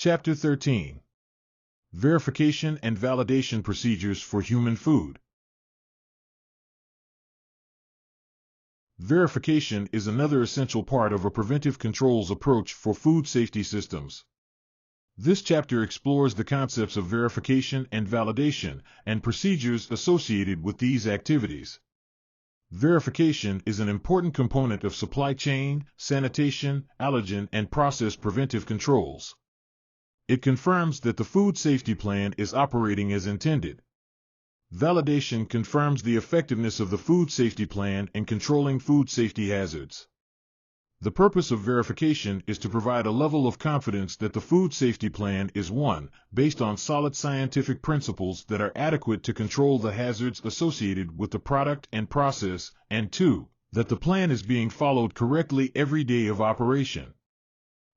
Chapter 13. Verification and Validation Procedures for Human Food. Verification is another essential part of a preventive controls approach for food safety systems. This chapter explores the concepts of verification and validation and procedures associated with these activities. Verification is an important component of supply chain, sanitation, allergen, and process preventive controls. It confirms that the food safety plan is operating as intended. Validation confirms the effectiveness of the food safety plan in controlling food safety hazards. The purpose of verification is to provide a level of confidence that the food safety plan is, 1, based on solid scientific principles that are adequate to control the hazards associated with the product and process, and 2, that the plan is being followed correctly every day of operation.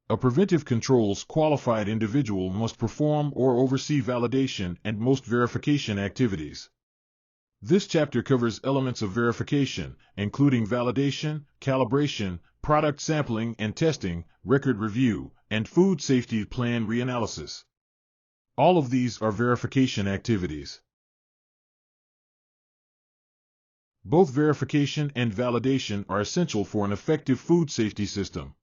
A preventive controls qualified individual must perform or oversee validation and most verification activities. This chapter covers elements of verification, including validation, calibration, product sampling and testing, record review, and food safety plan reanalysis. All of these are verification activities. Both verification and validation are essential for an effective food safety system.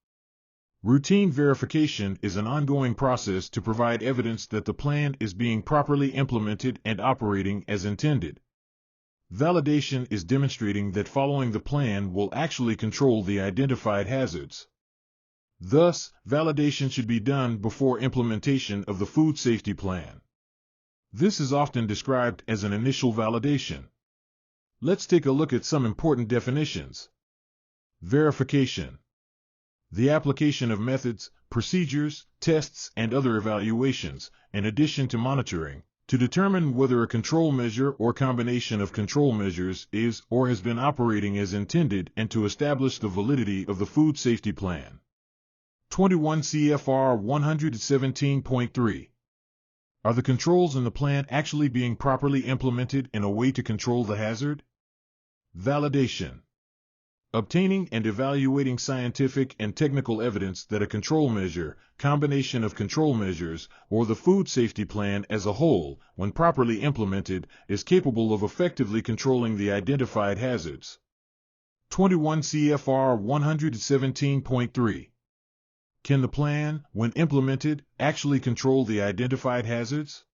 Routine verification is an ongoing process to provide evidence that the plan is being properly implemented and operating as intended. Validation is demonstrating that following the plan will actually control the identified hazards. Thus, validation should be done before implementation of the food safety plan. This is often described as an initial validation. Let's take a look at some important definitions. Verification: the application of methods, procedures, tests, and other evaluations, in addition to monitoring, to determine whether a control measure or combination of control measures is or has been operating as intended and to establish the validity of the food safety plan. 21 CFR 117.3. Are the controls in the plan actually being properly implemented in a way to control the hazard? Validation: obtaining and evaluating scientific and technical evidence that a control measure, combination of control measures, or the food safety plan as a whole, when properly implemented, is capable of effectively controlling the identified hazards. 21 CFR 117.3. Can the plan, when implemented, actually control the identified hazards?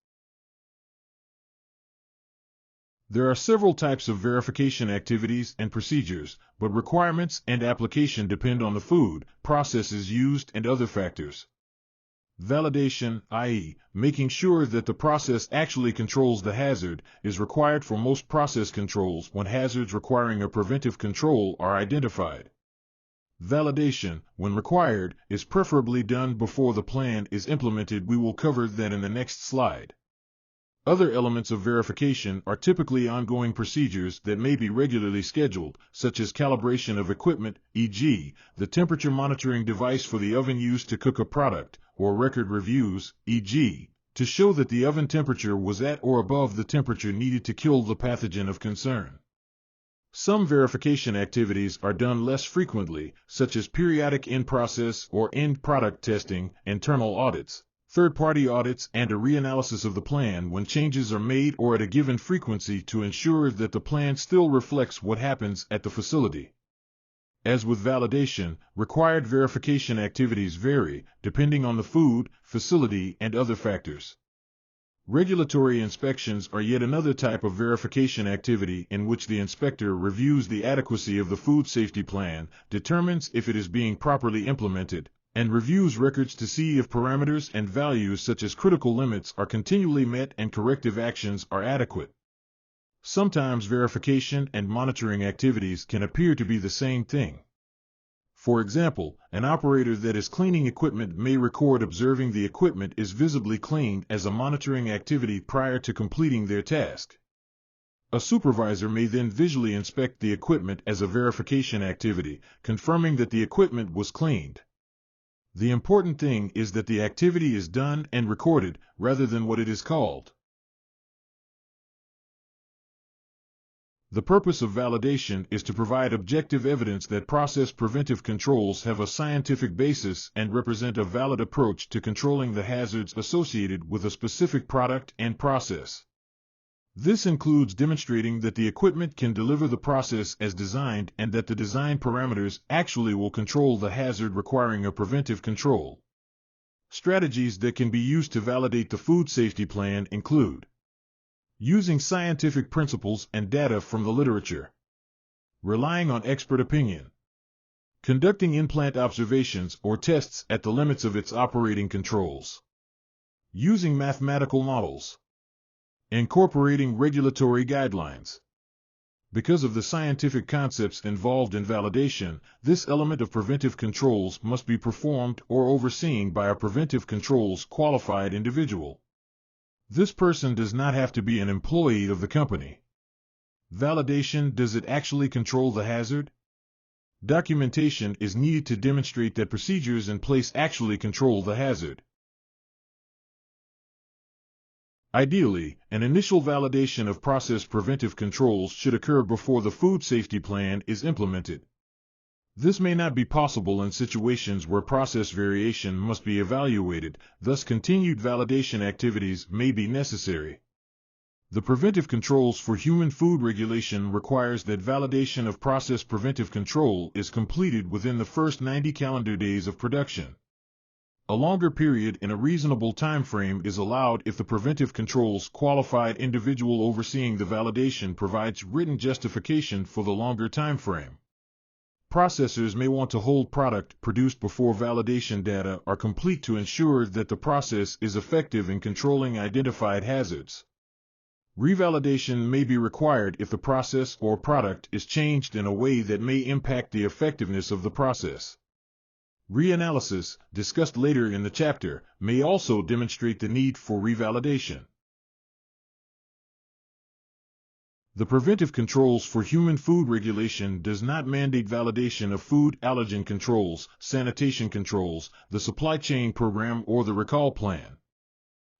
There are several types of verification activities and procedures, but requirements and application depend on the food, processes used, and other factors. Validation, i.e., making sure that the process actually controls the hazard, is required for most process controls when hazards requiring a preventive control are identified. Validation, when required, is preferably done before the plan is implemented. We will cover that in the next slide. Other elements of verification are typically ongoing procedures that may be regularly scheduled, such as calibration of equipment, e.g., the temperature monitoring device for the oven used to cook a product, or record reviews, e.g., to show that the oven temperature was at or above the temperature needed to kill the pathogen of concern. Some verification activities are done less frequently, such as periodic in-process or end-product testing, internal audits, third-party audits, and a reanalysis of the plan when changes are made or at a given frequency to ensure that the plan still reflects what happens at the facility. As with validation, required verification activities vary, depending on the food, facility, and other factors. Regulatory inspections are yet another type of verification activity in which the inspector reviews the adequacy of the food safety plan, determines if it is being properly implemented, and reviews records to see if parameters and values such as critical limits are continually met and corrective actions are adequate. Sometimes verification and monitoring activities can appear to be the same thing. For example, an operator that is cleaning equipment may record observing the equipment is visibly clean as a monitoring activity prior to completing their task. A supervisor may then visually inspect the equipment as a verification activity, confirming that the equipment was cleaned. The important thing is that the activity is done and recorded, rather than what it is called. The purpose of validation is to provide objective evidence that process preventive controls have a scientific basis and represent a valid approach to controlling the hazards associated with a specific product and process. This includes demonstrating that the equipment can deliver the process as designed and that the design parameters actually will control the hazard requiring a preventive control. Strategies that can be used to validate the food safety plan include using scientific principles and data from the literature, relying on expert opinion, conducting in-plant observations or tests at the limits of its operating controls, using mathematical models, incorporating regulatory guidelines. Because of the scientific concepts involved in validation, this element of preventive controls must be performed or overseen by a preventive controls qualified individual. This person does not have to be an employee of the company. Validation: does it actually control the hazard? Documentation is needed to demonstrate that procedures in place actually control the hazard. Ideally, an initial validation of process preventive controls should occur before the food safety plan is implemented. This may not be possible in situations where process variation must be evaluated, thus continued validation activities may be necessary. The preventive controls for human food regulation requires that validation of process preventive control is completed within the first 90 calendar days of production. A longer period in a reasonable time frame is allowed if the preventive controls qualified individual overseeing the validation provides written justification for the longer time frame. Processors may want to hold product produced before validation data are complete to ensure that the process is effective in controlling identified hazards. Revalidation may be required if the process or product is changed in a way that may impact the effectiveness of the process. Reanalysis, discussed later in the chapter, may also demonstrate the need for revalidation. The preventive controls for human food regulation does not mandate validation of food allergen controls, sanitation controls, the supply chain program, or the recall plan.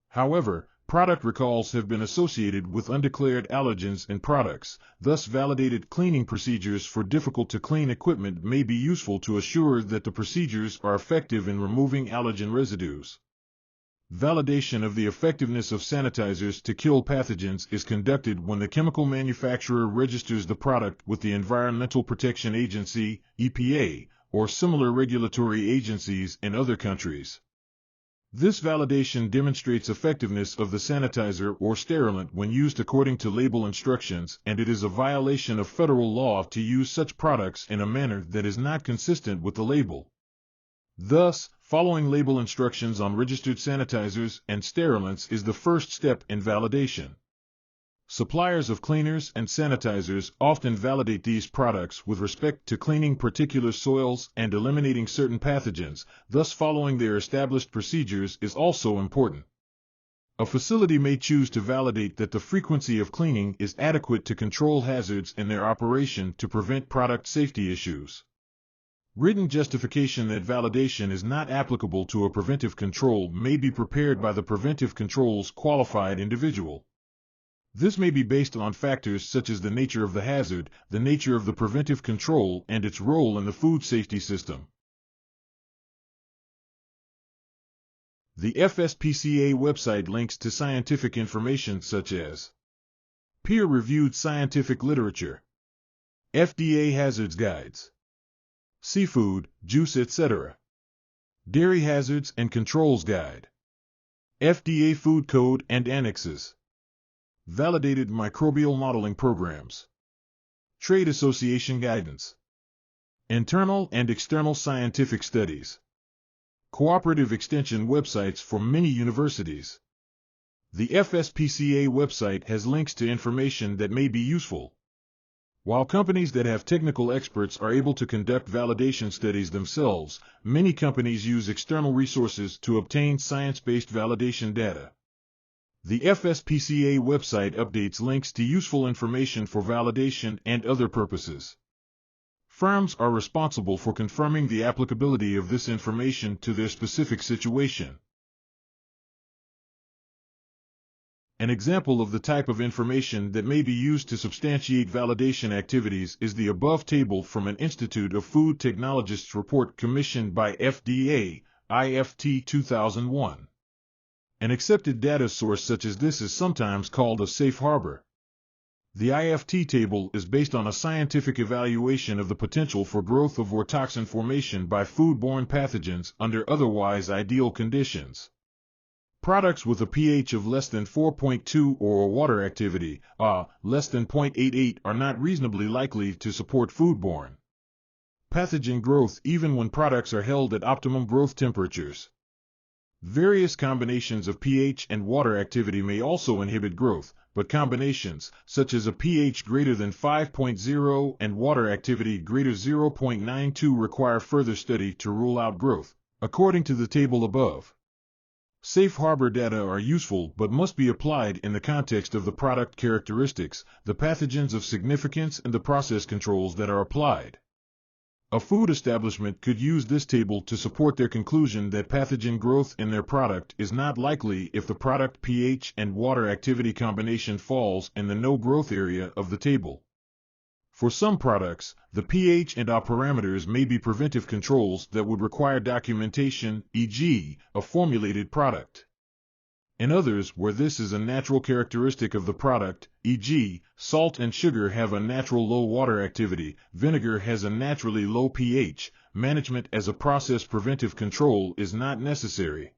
However, product recalls have been associated with undeclared allergens in products, thus validated cleaning procedures for difficult-to-clean equipment may be useful to assure that the procedures are effective in removing allergen residues. Validation of the effectiveness of sanitizers to kill pathogens is conducted when the chemical manufacturer registers the product with the Environmental Protection Agency, EPA, or similar regulatory agencies in other countries. This validation demonstrates effectiveness of the sanitizer or sterilant when used according to label instructions, and it is a violation of federal law to use such products in a manner that is not consistent with the label. Thus, following label instructions on registered sanitizers and sterilants is the first step in validation. Suppliers of cleaners and sanitizers often validate these products with respect to cleaning particular soils and eliminating certain pathogens, thus following their established procedures is also important. A facility may choose to validate that the frequency of cleaning is adequate to control hazards in their operation to prevent product safety issues. Written justification that validation is not applicable to a preventive control may be prepared by the preventive controls qualified individual. This may be based on factors such as the nature of the hazard, the nature of the preventive control, and its role in the food safety system. The FSPCA website links to scientific information such as peer-reviewed scientific literature, FDA hazards guides, seafood, juice, etc., dairy hazards and controls guide, FDA food code and annexes, validated microbial modeling programs, trade association guidance, internal and external scientific studies, cooperative extension websites for many universities. The FSPCA website has links to information that may be useful. While companies that have technical experts are able to conduct validation studies themselves, many companies use external resources to obtain science-based validation data. The FSPCA website updates links to useful information for validation and other purposes. Firms are responsible for confirming the applicability of this information to their specific situation. An example of the type of information that may be used to substantiate validation activities is the above table from an Institute of Food Technologists report commissioned by FDA, IFT 2001. An accepted data source such as this is sometimes called a safe harbor. The IFT table is based on a scientific evaluation of the potential for growth of or toxin formation by foodborne pathogens under otherwise ideal conditions. Products with a pH of less than 4.2 or a water activity, less than 0.88 are not reasonably likely to support foodborne pathogen growth even when products are held at optimum growth temperatures. Various combinations of pH and water activity may also inhibit growth, but combinations, such as a pH greater than 5.0 and water activity greater 0.92 require further study to rule out growth, according to the table above. Safe harbor data are useful but must be applied in the context of the product characteristics, the pathogens of significance and the process controls that are applied. A food establishment could use this table to support their conclusion that pathogen growth in their product is not likely if the product pH and water activity combination falls in the no-growth area of the table. For some products, the pH and parameters may be preventive controls that would require documentation, e.g., a formulated product. In others, where this is a natural characteristic of the product, e.g., salt and sugar have a natural low water activity, vinegar has a naturally low pH, management as a process preventive control is not necessary.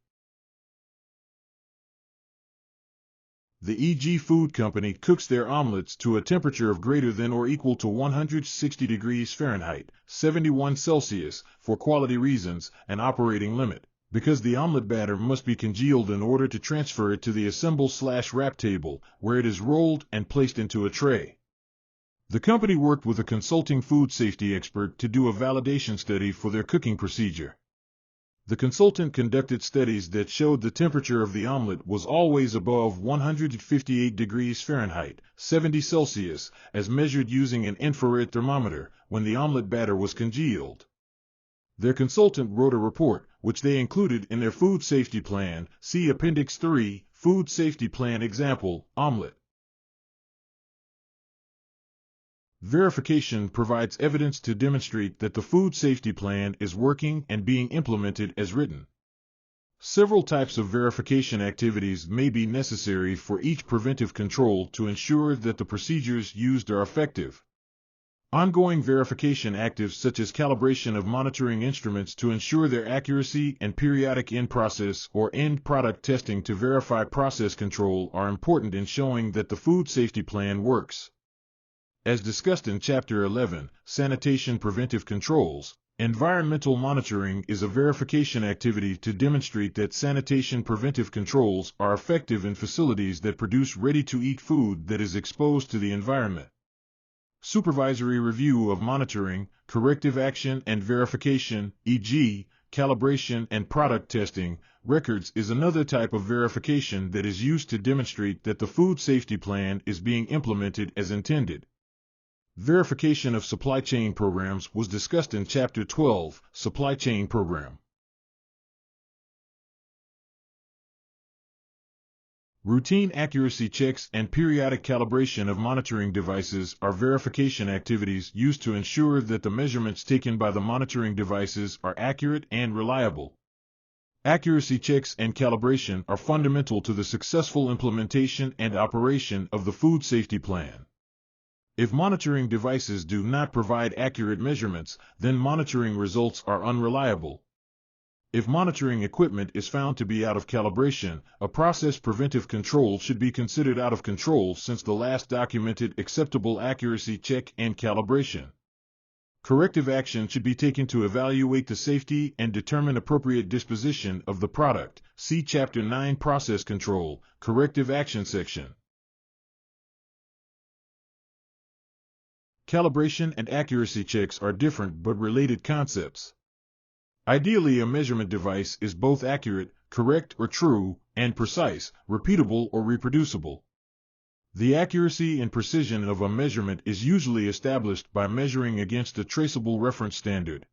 The e.g. food company cooks their omelets to a temperature of greater than or equal to 160 degrees Fahrenheit, 71 Celsius, for quality reasons, an operating limit, because the omelet batter must be congealed in order to transfer it to the assemble/wrap table, where it is rolled and placed into a tray. The company worked with a consulting food safety expert to do a validation study for their cooking procedure. The consultant conducted studies that showed the temperature of the omelet was always above 158 degrees Fahrenheit, 70 Celsius, as measured using an infrared thermometer, when the omelet batter was congealed. Their consultant wrote a report, which they included in their food safety plan. See Appendix 3, Food Safety Plan Example, Omelet. Verification provides evidence to demonstrate that the food safety plan is working and being implemented as written. Several types of verification activities may be necessary for each preventive control to ensure that the procedures used are effective. Ongoing verification activities such as calibration of monitoring instruments to ensure their accuracy and periodic in-process or end product testing to verify process control are important in showing that the food safety plan works. As discussed in Chapter 11, Sanitation Preventive Controls, environmental monitoring is a verification activity to demonstrate that sanitation preventive controls are effective in facilities that produce ready-to-eat food that is exposed to the environment. Supervisory review of monitoring, corrective action and verification, e.g., calibration and product testing, records is another type of verification that is used to demonstrate that the food safety plan is being implemented as intended. Verification of supply chain programs was discussed in Chapter 12, Supply Chain Program. Routine accuracy checks and periodic calibration of monitoring devices are verification activities used to ensure that the measurements taken by the monitoring devices are accurate and reliable. Accuracy checks and calibration are fundamental to the successful implementation and operation of the food safety plan. If monitoring devices do not provide accurate measurements, then monitoring results are unreliable. If monitoring equipment is found to be out of calibration, a process preventive control should be considered out of control since the last documented acceptable accuracy check and calibration. Corrective action should be taken to evaluate the safety and determine appropriate disposition of the product. See Chapter 9 Process Control, Corrective Action section. Calibration and accuracy checks are different but related concepts. Ideally, a measurement device is both accurate, correct or true, and precise, repeatable or reproducible. The accuracy and precision of a measurement is usually established by measuring against a traceable reference standard.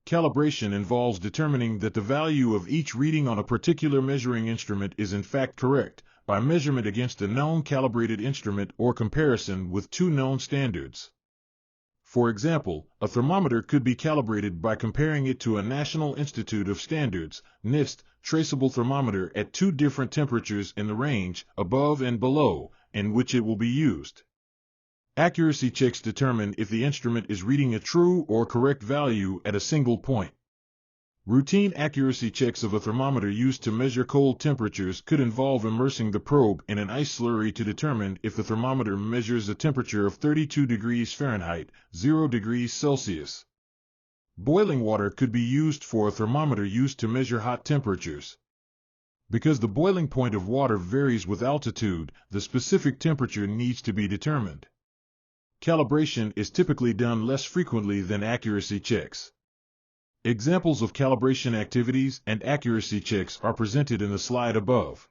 Calibration involves determining that the value of each reading on a particular measuring instrument is in fact correct, by measurement against a known calibrated instrument or comparison with two known standards. For example, a thermometer could be calibrated by comparing it to a National Institute of Standards (NIST) traceable thermometer at two different temperatures in the range, above and below, in which it will be used. Accuracy checks determine if the instrument is reading a true or correct value at a single point. Routine accuracy checks of a thermometer used to measure cold temperatures could involve immersing the probe in an ice slurry to determine if the thermometer measures a temperature of 32 degrees Fahrenheit, 0 degrees Celsius. Boiling water could be used for a thermometer used to measure hot temperatures. Because the boiling point of water varies with altitude, the specific temperature needs to be determined. Calibration is typically done less frequently than accuracy checks. Examples of calibration activities and accuracy checks are presented in the slide above.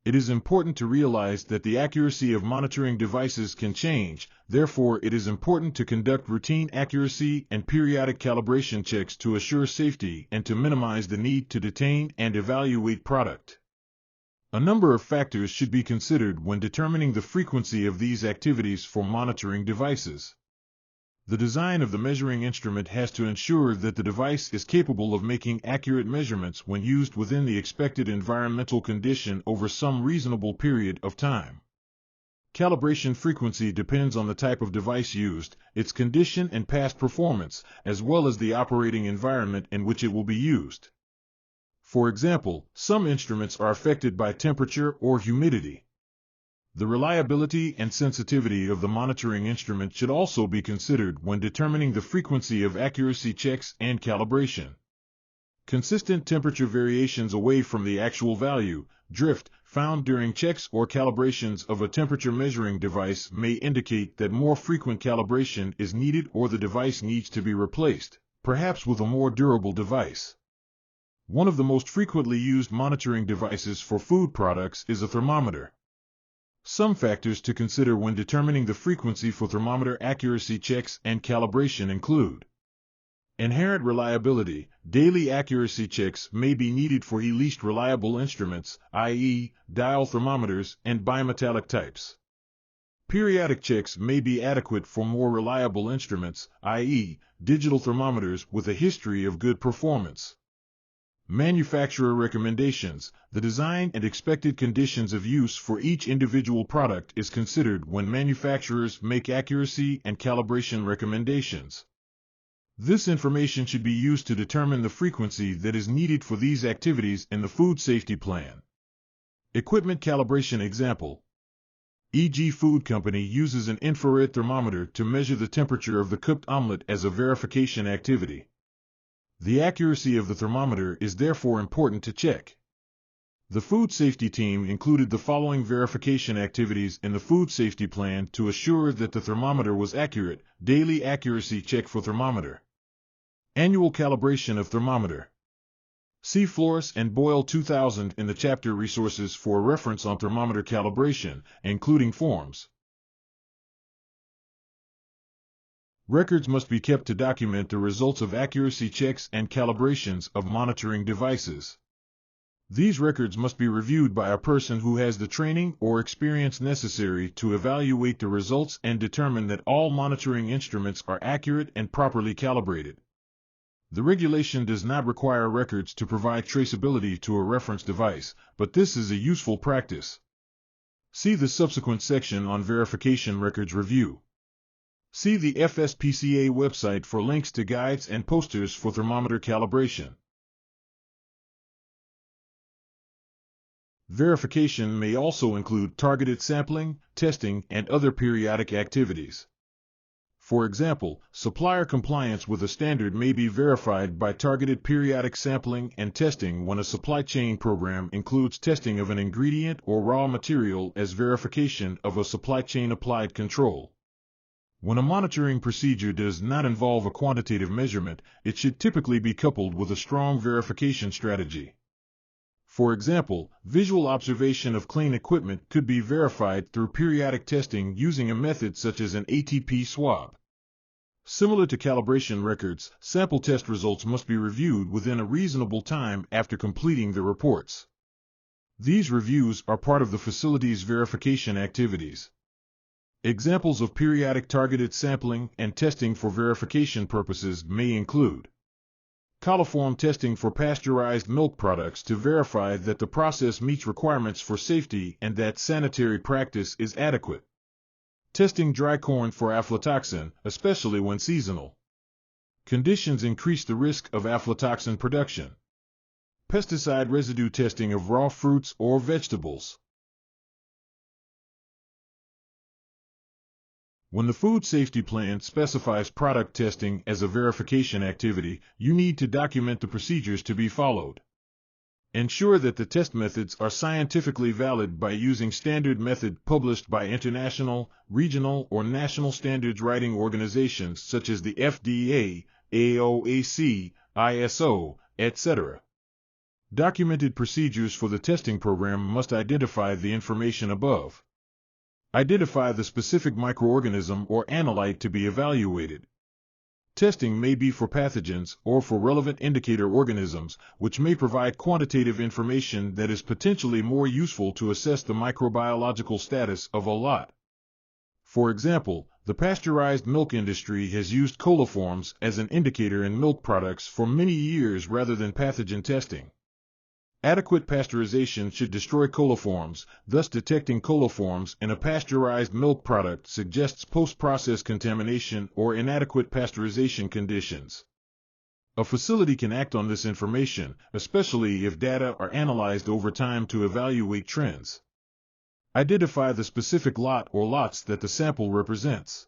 It is important to realize that the accuracy of monitoring devices can change, therefore it is important to conduct routine accuracy and periodic calibration checks to assure safety and to minimize the need to detain and evaluate product. A number of factors should be considered when determining the frequency of these activities for monitoring devices. The design of the measuring instrument has to ensure that the device is capable of making accurate measurements when used within the expected environmental condition over some reasonable period of time. Calibration frequency depends on the type of device used, its condition and past performance, as well as the operating environment in which it will be used. For example, some instruments are affected by temperature or humidity. The reliability and sensitivity of the monitoring instrument should also be considered when determining the frequency of accuracy checks and calibration. Consistent temperature variations away from the actual value, drift, found during checks or calibrations of a temperature measuring device may indicate that more frequent calibration is needed or the device needs to be replaced, perhaps with a more durable device. One of the most frequently used monitoring devices for food products is a thermometer. Some factors to consider when determining the frequency for thermometer accuracy checks and calibration include inherent reliability. Daily accuracy checks may be needed for least reliable instruments, i.e., dial thermometers and bimetallic types. Periodic checks may be adequate for more reliable instruments, i.e., digital thermometers with a history of good performance. Manufacturer recommendations. The design and expected conditions of use for each individual product is considered when manufacturers make accuracy and calibration recommendations. This information should be used to determine the frequency that is needed for these activities in the food safety plan. Equipment calibration example. E.g., food company uses an infrared thermometer to measure the temperature of the cooked omelet as a verification activity. The accuracy of the thermometer is therefore important to check. The food safety team included the following verification activities in the food safety plan to assure that the thermometer was accurate. Daily accuracy check for thermometer. Annual calibration of thermometer. See Flores and Boyle 2000 in the chapter Resources for reference on thermometer calibration, including forms. Records must be kept to document the results of accuracy checks and calibrations of monitoring devices. These records must be reviewed by a person who has the training or experience necessary to evaluate the results and determine that all monitoring instruments are accurate and properly calibrated. The regulation does not require records to provide traceability to a reference device, but this is a useful practice. See the subsequent section on verification records review. See the FSPCA website for links to guides and posters for thermometer calibration. Verification may also include targeted sampling, testing, and other periodic activities. For example, supplier compliance with a standard may be verified by targeted periodic sampling and testing when a supply chain program includes testing of an ingredient or raw material as verification of a supply chain applied control. When a monitoring procedure does not involve a quantitative measurement, it should typically be coupled with a strong verification strategy. For example, visual observation of clean equipment could be verified through periodic testing using a method such as an ATP swab. Similar to calibration records, sample test results must be reviewed within a reasonable time after completing the reports. These reviews are part of the facility's verification activities. Examples of periodic targeted sampling and testing for verification purposes may include coliform testing for pasteurized milk products to verify that the process meets requirements for safety and that sanitary practice is adequate. Testing dry corn for aflatoxin, especially when seasonal conditions increase the risk of aflatoxin production. Pesticide residue testing of raw fruits or vegetables. When the food safety plan specifies product testing as a verification activity, you need to document the procedures to be followed. Ensure that the test methods are scientifically valid by using standard method published by international, regional, or national standards writing organizations such as the FDA, AOAC, ISO, etc. Documented procedures for the testing program must identify the information above. Identify the specific microorganism or analyte to be evaluated. Testing may be for pathogens or for relevant indicator organisms, which may provide quantitative information that is potentially more useful to assess the microbiological status of a lot. For example, the pasteurized milk industry has used coliforms as an indicator in milk products for many years rather than pathogen testing. Adequate pasteurization should destroy coliforms, thus detecting coliforms in a pasteurized milk product suggests post-process contamination or inadequate pasteurization conditions. A facility can act on this information, especially if data are analyzed over time to evaluate trends. Identify the specific lot or lots that the sample represents.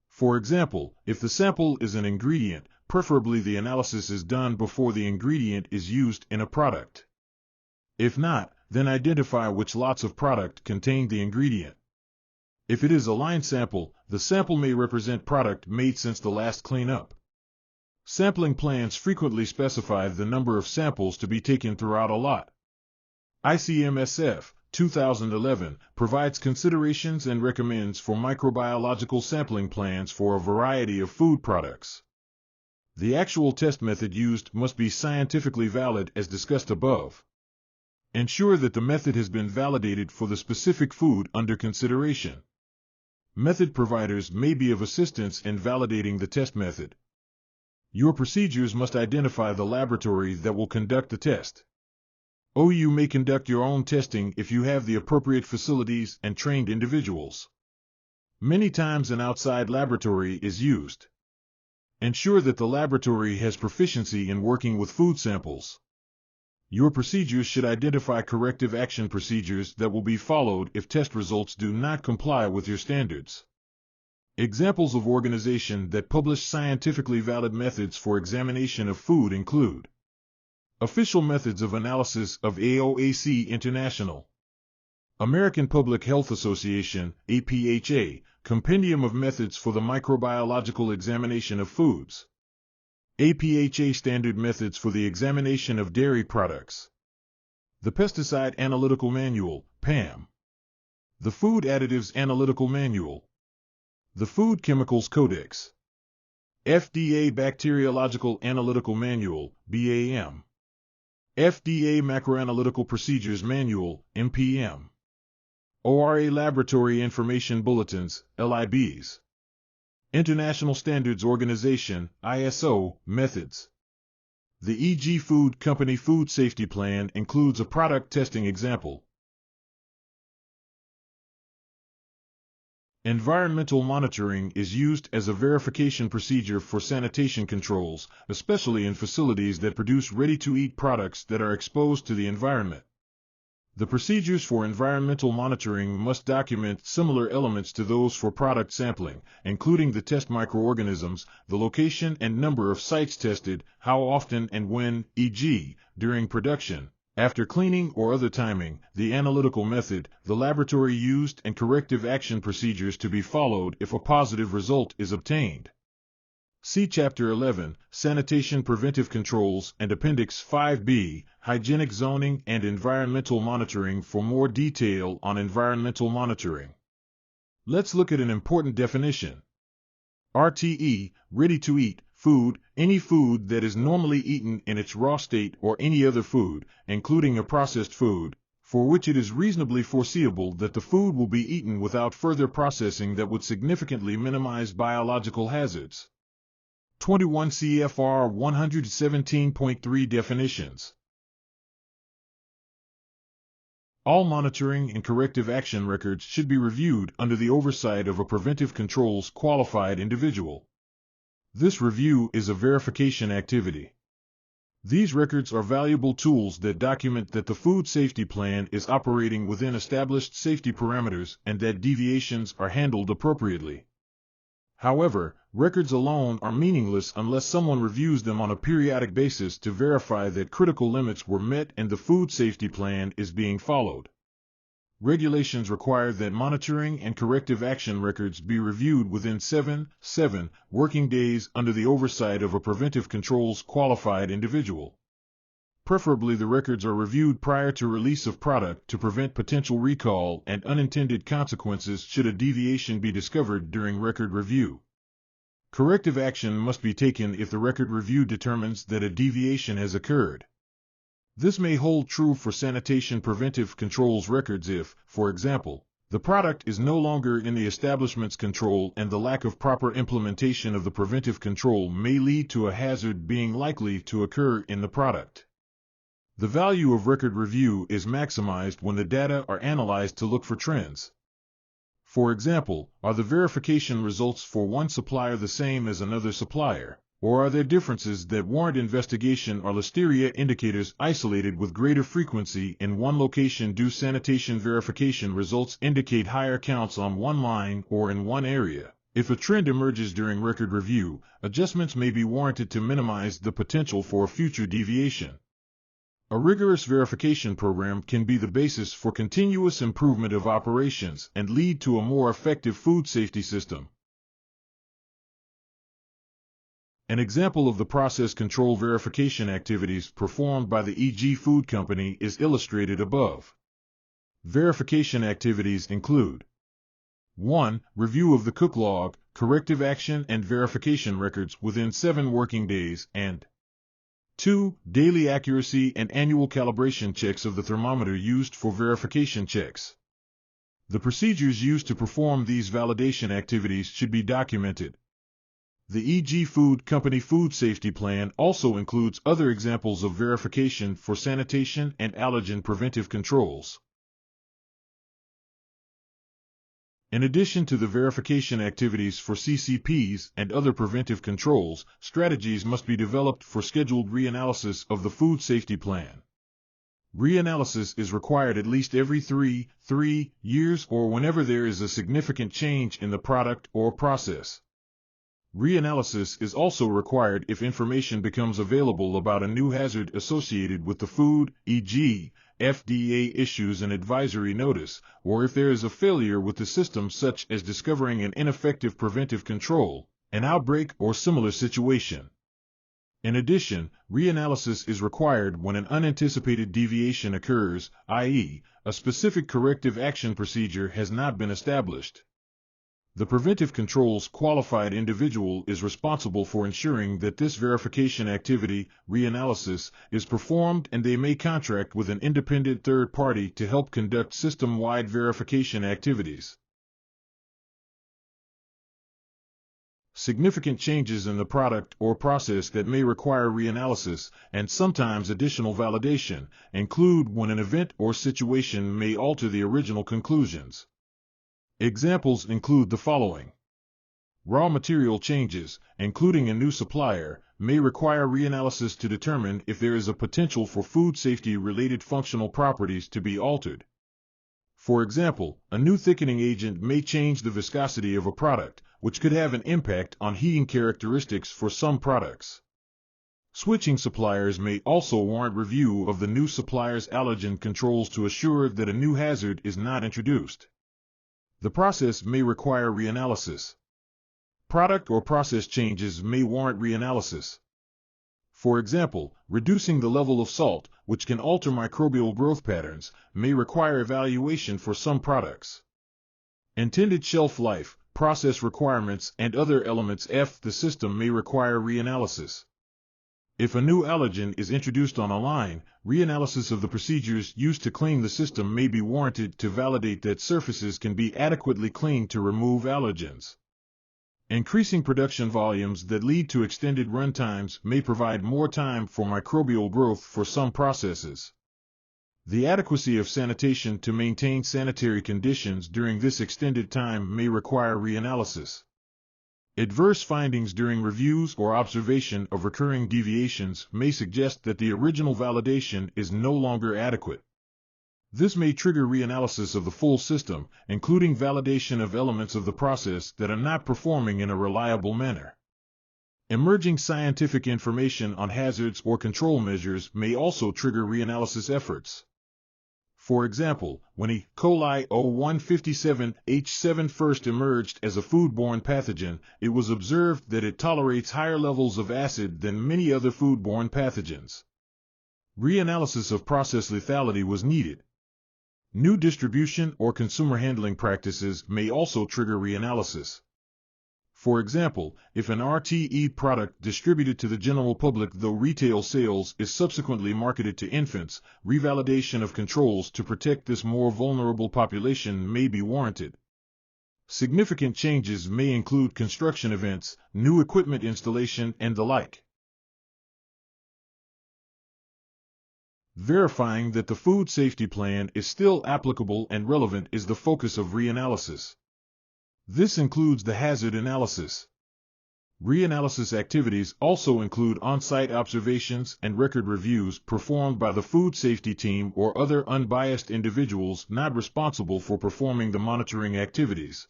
For example, if the sample is an ingredient, preferably the analysis is done before the ingredient is used in a product. If not, then identify which lots of product contain the ingredient. If it is a line sample, the sample may represent product made since the last cleanup. Sampling plans frequently specify the number of samples to be taken throughout a lot. ICMSF 2011 provides considerations and recommends for microbiological sampling plans for a variety of food products. The actual test method used must be scientifically valid as discussed above. Ensure that the method has been validated for the specific food under consideration. Method providers may be of assistance in validating the test method. Your procedures must identify the laboratory that will conduct the test. You may conduct your own testing if you have the appropriate facilities and trained individuals. Many times an outside laboratory is used. Ensure that the laboratory has proficiency in working with food samples. Your procedures should identify corrective action procedures that will be followed if test results do not comply with your standards. Examples of organizations that publish scientifically valid methods for examination of food include Official Methods of Analysis of AOAC International, American Public Health Association, APHA, Compendium of Methods for the Microbiological Examination of Foods, APHA Standard Methods for the Examination of Dairy Products, the Pesticide Analytical Manual, PAM, the Food Additives Analytical Manual, the Food Chemicals Codex, FDA Bacteriological Analytical Manual, BAM, FDA Macroanalytical Procedures Manual, MPM, ORA Laboratory Information Bulletins, LIBs, International Standards Organization, ISO, Methods. The E.G. Food Company Food Safety Plan includes a product testing example. Environmental monitoring is used as a verification procedure for sanitation controls, especially in facilities that produce ready-to-eat products that are exposed to the environment. The procedures for environmental monitoring must document similar elements to those for product sampling, including the test microorganisms, the location and number of sites tested, how often and when, e.g., during production, after cleaning or other timing, the analytical method, the laboratory used, and corrective action procedures to be followed if a positive result is obtained. See Chapter 11, Sanitation Preventive Controls, and Appendix 5B, Hygienic Zoning and Environmental Monitoring for more detail on environmental monitoring. Let's look at an important definition. RTE, ready-to-eat, food, any food that is normally eaten in its raw state or any other food, including a processed food, for which it is reasonably foreseeable that the food will be eaten without further processing that would significantly minimize biological hazards. 21 CFR 117.3 Definitions. All monitoring and corrective action records should be reviewed under the oversight of a preventive controls qualified individual. This review is a verification activity. These records are valuable tools that document that the food safety plan is operating within established safety parameters and that deviations are handled appropriately. However, records alone are meaningless unless someone reviews them on a periodic basis to verify that critical limits were met and the food safety plan is being followed. Regulations require that monitoring and corrective action records be reviewed within 7 working days under the oversight of a preventive controls qualified individual. Preferably, the records are reviewed prior to release of product to prevent potential recall and unintended consequences should a deviation be discovered during record review. Corrective action must be taken if the record review determines that a deviation has occurred. This may hold true for sanitation preventive controls records if, for example, the product is no longer in the establishment's control and the lack of proper implementation of the preventive control may lead to a hazard being likely to occur in the product. The value of record review is maximized when the data are analyzed to look for trends. For example, are the verification results for one supplier the same as another supplier? Or are there differences that warrant investigation? Are Listeria indicators isolated with greater frequency in one location? Do sanitation verification results indicate higher counts on one line or in one area? If a trend emerges during record review, adjustments may be warranted to minimize the potential for a future deviation. A rigorous verification program can be the basis for continuous improvement of operations and lead to a more effective food safety system. An example of the process control verification activities performed by the EG Food Company is illustrated above. Verification activities include 1. Review of the cook log, corrective action and verification records within 7 working days, and 2. Daily accuracy and annual calibration checks of the thermometer used for verification checks. The procedures used to perform these validation activities should be documented. The EG Food Company Food Safety Plan also includes other examples of verification for sanitation and allergen preventive controls. In addition to the verification activities for CCPs and other preventive controls, strategies must be developed for scheduled reanalysis of the food safety plan. Reanalysis is required at least every 3 years or whenever there is a significant change in the product or process. Reanalysis is also required if information becomes available about a new hazard associated with the food, e.g., FDA issues an advisory notice, or if there is a failure with the system such as discovering an ineffective preventive control, an outbreak or similar situation. In addition, reanalysis is required when an unanticipated deviation occurs, i.e., a specific corrective action procedure has not been established. The preventive controls qualified individual is responsible for ensuring that this verification activity, reanalysis, is performed, and they may contract with an independent third party to help conduct system-wide verification activities. Significant changes in the product or process that may require reanalysis, and sometimes additional validation, include when an event or situation may alter the original conclusions. Examples include the following. Raw material changes, including a new supplier, may require reanalysis to determine if there is a potential for food safety-related functional properties to be altered. For example, a new thickening agent may change the viscosity of a product, which could have an impact on heating characteristics for some products. Switching suppliers may also warrant review of the new supplier's allergen controls to assure that a new hazard is not introduced. The process may require reanalysis. Product or process changes may warrant reanalysis. For example, reducing the level of salt, which can alter microbial growth patterns, may require evaluation for some products. Intended shelf life, process requirements, and other elements of the system may require reanalysis. If a new allergen is introduced on a line, reanalysis of the procedures used to clean the system may be warranted to validate that surfaces can be adequately cleaned to remove allergens. Increasing production volumes that lead to extended run times may provide more time for microbial growth for some processes. The adequacy of sanitation to maintain sanitary conditions during this extended time may require reanalysis. Adverse findings during reviews or observation of recurring deviations may suggest that the original validation is no longer adequate. This may trigger reanalysis of the full system, including validation of elements of the process that are not performing in a reliable manner. Emerging scientific information on hazards or control measures may also trigger reanalysis efforts. For example, when E. coli 0157H7 first emerged as a foodborne pathogen, it was observed that it tolerates higher levels of acid than many other foodborne pathogens. Reanalysis of process lethality was needed. New distribution or consumer handling practices may also trigger reanalysis. For example, if an RTE product distributed to the general public though retail sales is subsequently marketed to infants, revalidation of controls to protect this more vulnerable population may be warranted. Significant changes may include construction events, new equipment installation, and the like. Verifying that the food safety plan is still applicable and relevant is the focus of reanalysis. This includes the hazard analysis. Reanalysis activities also include on-site observations and record reviews performed by the food safety team or other unbiased individuals not responsible for performing the monitoring activities.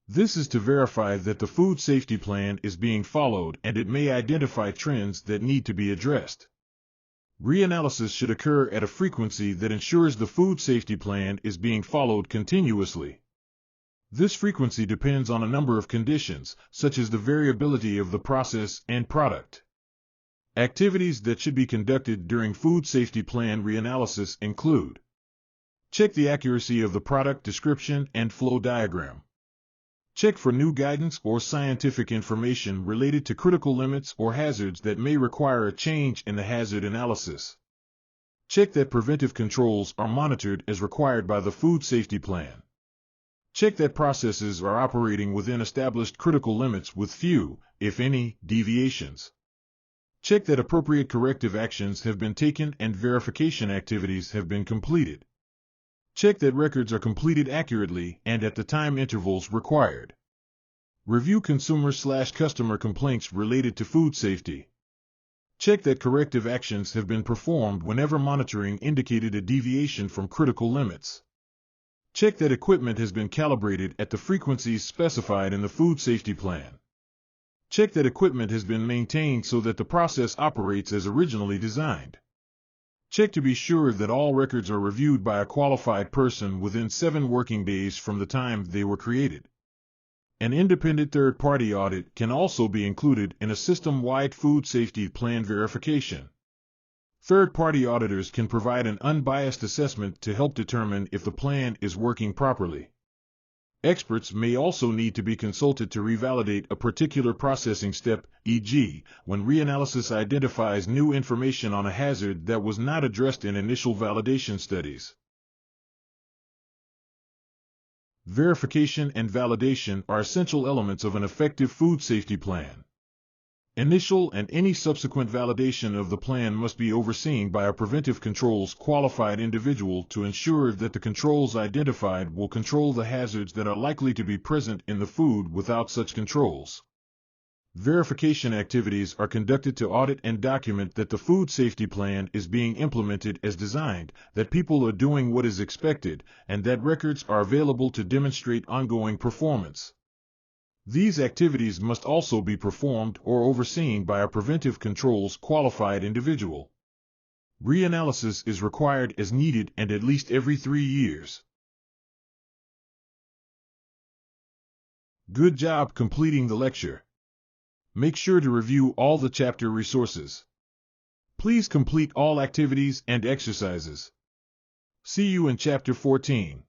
This is to verify that the food safety plan is being followed, and it may identify trends that need to be addressed. Reanalysis should occur at a frequency that ensures the food safety plan is being followed continuously. This frequency depends on a number of conditions, such as the variability of the process and product. Activities that should be conducted during food safety plan reanalysis include: check the accuracy of the product description and flow diagram. Check for new guidance or scientific information related to critical limits or hazards that may require a change in the hazard analysis. Check that preventive controls are monitored as required by the food safety plan. Check that processes are operating within established critical limits with few, if any, deviations. Check that appropriate corrective actions have been taken and verification activities have been completed. Check that records are completed accurately and at the time intervals required. Review consumer/customer complaints related to food safety. Check that corrective actions have been performed whenever monitoring indicated a deviation from critical limits. Check that equipment has been calibrated at the frequencies specified in the food safety plan. Check that equipment has been maintained so that the process operates as originally designed. Check to be sure that all records are reviewed by a qualified person within 7 working days from the time they were created. An independent third-party audit can also be included in a system-wide food safety plan verification. Third-party auditors can provide an unbiased assessment to help determine if the plan is working properly. Experts may also need to be consulted to revalidate a particular processing step, e.g., when reanalysis identifies new information on a hazard that was not addressed in initial validation studies. Verification and validation are essential elements of an effective food safety plan. Initial and any subsequent validation of the plan must be overseen by a preventive controls qualified individual to ensure that the controls identified will control the hazards that are likely to be present in the food without such controls. Verification activities are conducted to audit and document that the food safety plan is being implemented as designed, that people are doing what is expected, and that records are available to demonstrate ongoing performance. These activities must also be performed or overseen by a preventive controls qualified individual. Reanalysis is required as needed and at least every 3 years. Good job completing the lecture. Make sure to review all the chapter resources. Please complete all activities and exercises. See you in Chapter 14.